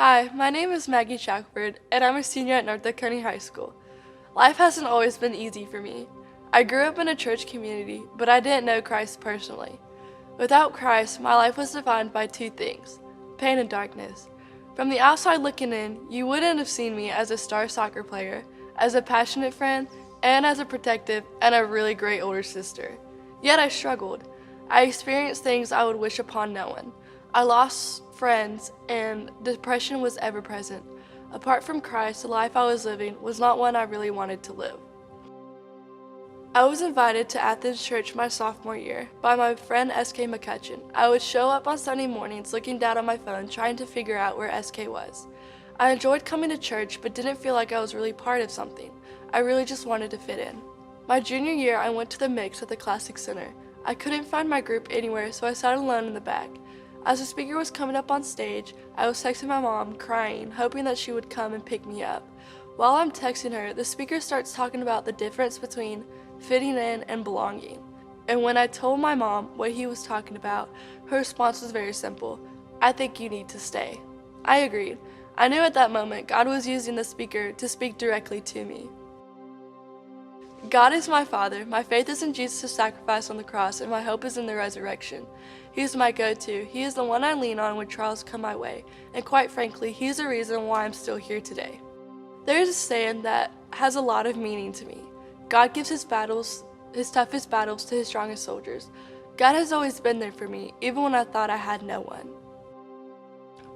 Hi, my name is Maggie Shackelford, and I'm a senior at North County High School. Life hasn't always been easy for me. I grew up in a church community, but I didn't know Christ personally. Without Christ, my life was defined by two things: pain and darkness. From the outside looking in, you wouldn't have seen me as a star soccer player, as a passionate friend, and as a protective and a really great older sister. Yet I struggled. I experienced things I would wish upon no one. I lost friends, and depression was ever present. Apart from Christ, the life I was living was not one I really wanted to live. I was invited to Athens Church my sophomore year by my friend S.K. McCutcheon. I would show up on Sunday mornings looking down at my phone trying to figure out where S.K. was. I enjoyed coming to church but didn't feel like I was really part of something. I really just wanted to fit in. My junior year, I went to the mix at the Classic Center. I couldn't find my group anywhere, so I sat alone in the back. As the speaker was coming up on stage, I was texting my mom, crying, hoping that she would come and pick me up. While I'm texting her, the speaker starts talking about the difference between fitting in and belonging. And when I told my mom what he was talking about, her response was very simple: "I think you need to stay." I agreed. I knew at that moment God was using the speaker to speak directly to me. God is my Father. My faith is in Jesus' sacrifice on the cross, and my hope is in the resurrection. He is my go-to. He is the one I lean on when trials come my way, and quite frankly, He is the reason why I'm still here today. There is a saying that has a lot of meaning to me. God gives His toughest battles to His strongest soldiers. God has always been there for me, even when I thought I had no one.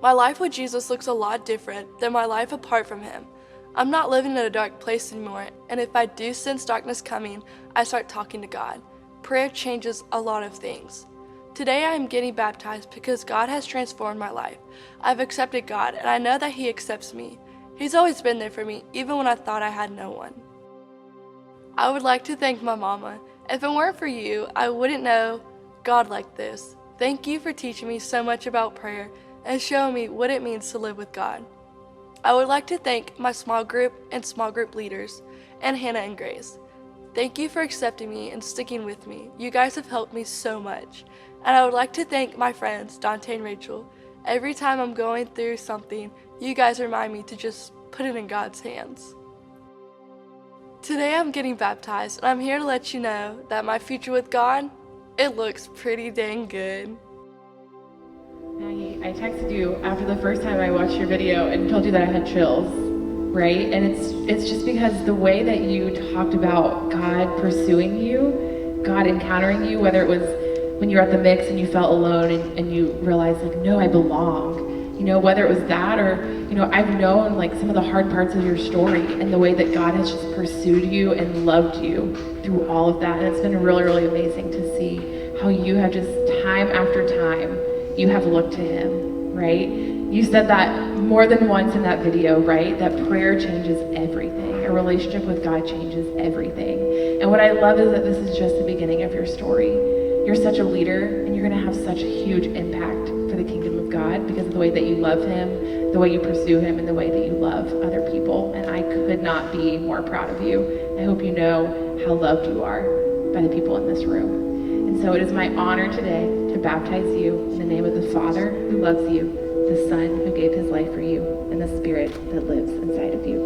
My life with Jesus looks a lot different than my life apart from Him. I'm not living in a dark place anymore, and if I do sense darkness coming, I start talking to God. Prayer changes a lot of things. Today I am getting baptized because God has transformed my life. I've accepted God, and I know that He accepts me. He's always been there for me, even when I thought I had no one. I would like to thank my mama. If it weren't for you, I wouldn't know God like this. Thank you for teaching me so much about prayer and showing me what it means to live with God. I would like to thank my small group and small group leaders, and Hannah and Grace. Thank you for accepting me and sticking with me. You guys have helped me so much. And I would like to thank my friends, Dante and Rachel. Every time I'm going through something, you guys remind me to just put it in God's hands. Today I'm getting baptized, and I'm here to let you know that my future with God, it looks pretty dang good. Maggie, I texted you after the first time I watched your video and told you that I had chills, right? And it's just because the way that you talked about God pursuing you, God encountering you, whether it was when you were at the mix and you felt alone and you realized like, no, I belong. Whether it was that or, I've known like some of the hard parts of your story and the way that God has just pursued you and loved you through all of that. And it's been really, really amazing to see how you have just time after time, you have looked to Him, right? You said that more than once in that video, right? That prayer changes everything. A relationship with God changes everything. And what I love is that this is just the beginning of your story. You're such a leader, and you're gonna have such a huge impact for the kingdom of God because of the way that you love Him, the way you pursue Him, and the way that you love other people. And I could not be more proud of you. I hope you know how loved you are by the people in this room. And so it is my honor today to baptize you in the name of the Father who loves you, the Son who gave His life for you, and the Spirit that lives inside of you.